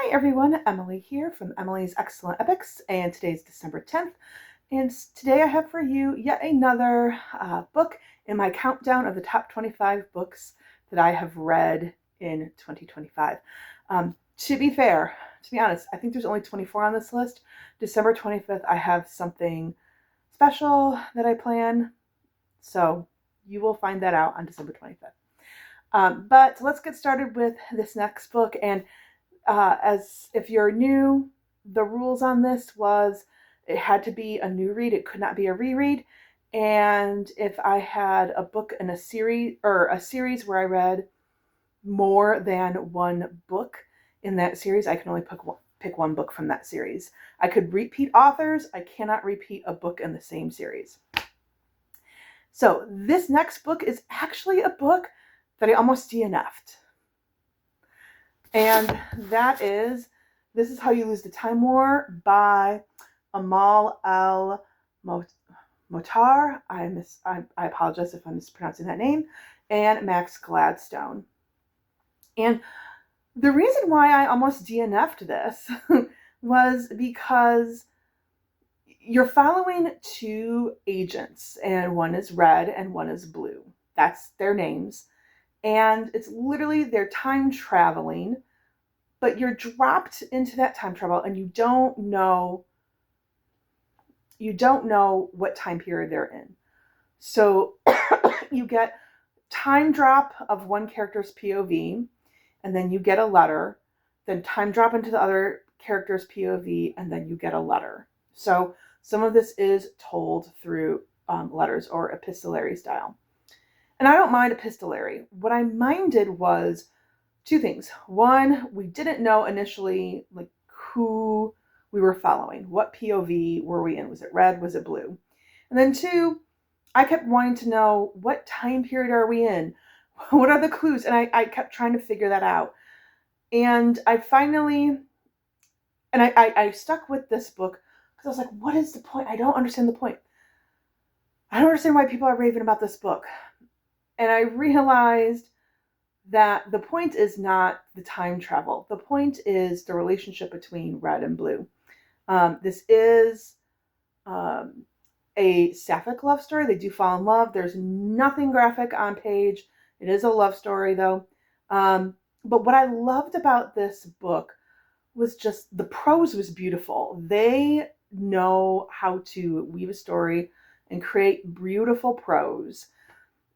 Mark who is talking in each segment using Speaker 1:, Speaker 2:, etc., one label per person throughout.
Speaker 1: Hi everyone, Emily here from Emily's Excellent Epics, and today's December 10th, and today I have for you yet another book in my countdown of the top 25 books that I have read in 2025. To be honest, I think there's only 24 on this list. December 25th, I have something special that I plan, so you will find that out on December 25th. But let's get started with this next book, and as if you're new, the rules on this was it had to be a new read. It could not be a reread. And if I had a book in a series where I read more than one book in that series, I can only pick one book from that series. I could repeat authors. I cannot repeat a book in the same series. So this next book is actually a book that I almost DNF'd. And that is This Is How You Lose the Time War by Amal El Motar. I apologize if I'm mispronouncing that name. And Max Gladstone. And the reason why I almost DNF'd this was because you're following two agents, and one is red and one is blue. That's their names. And it's literally they're time traveling, but you're dropped into that time travel and you don't know what time period they're in. So you get time drop of one character's POV, and then you get a letter, then time drop into the other character's POV, and then you get a letter. So some of this is told through letters or epistolary style. And I don't mind epistolary. What I minded was two things. One, we didn't know initially like who we were following. What POV were we in? Was it red? Was it blue? And then two, I kept wanting to know what time period are we in? What are the clues? And I kept trying to figure that out. And I stuck with this book because I was like, what is the point? I don't understand the point. I don't understand why people are raving about this book. And I realized that the point is not the time travel. The point is the relationship between red and blue. This is a sapphic love story. They do fall in love. There's nothing graphic on page. It is a love story, though. But what I loved about this book was just the prose was beautiful. They know how to weave a story and create beautiful prose.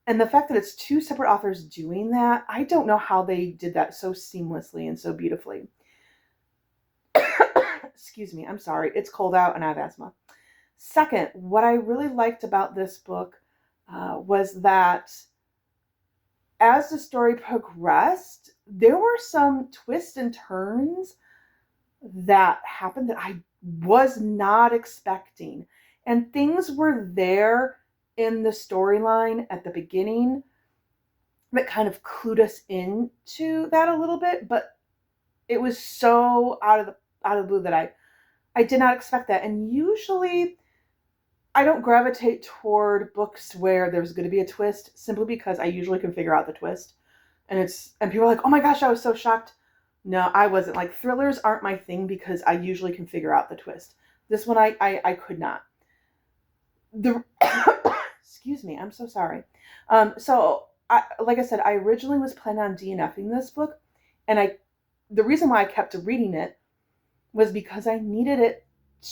Speaker 1: And the fact that it's two separate authors doing that, I don't know how they did that so seamlessly and so beautifully. Excuse me, I'm sorry. It's cold out and I have asthma. Second, what I really liked about this book was that as the story progressed, there were some twists and turns that happened that I was not expecting. And things were there in the storyline at the beginning that kind of clued us into that a little bit, but it was so out of the blue that I did not expect that. And usually I don't gravitate toward books where there's going to be a twist simply because I usually can figure out the twist. And people are like, "Oh my gosh, I was so shocked." No, I wasn't. Like, thrillers aren't my thing because I usually can figure out the twist. This one I could not. Excuse me, I'm so sorry. Like I said, I originally was planning on DNFing this book, and the reason why I kept reading it was because I needed it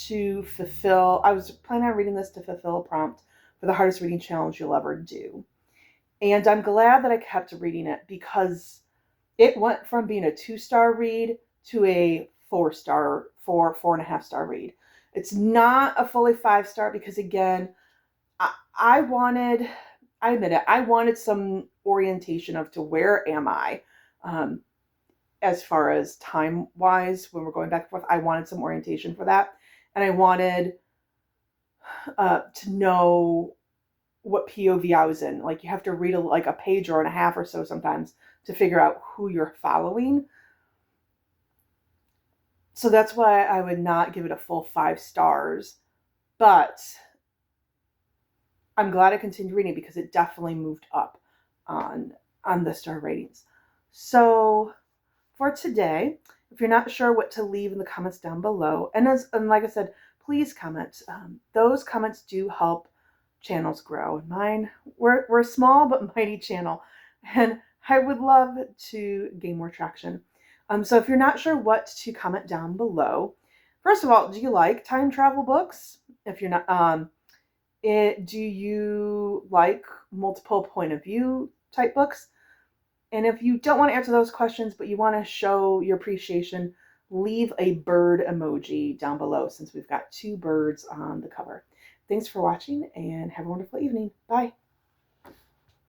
Speaker 1: to fulfill. I was planning on reading this to fulfill a prompt for the hardest reading challenge you'll ever do, and I'm glad that I kept reading it because it went from being a 2-star read to a 4.5 star read. It's not a fully 5-star because, again, I admit it, I wanted some orientation of to where am I, as far as time-wise, when we're going back and forth, I wanted some orientation for that. And I wanted to know what POV I was in. Like, you have to read a page or and a half or so sometimes to figure out who you're following. So that's why I would not give it a full 5 stars. But I'm glad I continued reading because it definitely moved up on the star ratings. So for today, If you're not sure what to leave in the comments down below, and like I said, please comment. Those comments do help channels grow. And mine, we're a small but mighty channel, and I would love to gain more traction. So if you're not sure what to comment down below, first of all, do you like time travel books? If you're not, do you like multiple point of view type books? And if you don't want to answer those questions, but you want to show your appreciation, leave a bird emoji down below since we've got 2 birds on the cover. Thanks for watching and have a wonderful evening. Bye.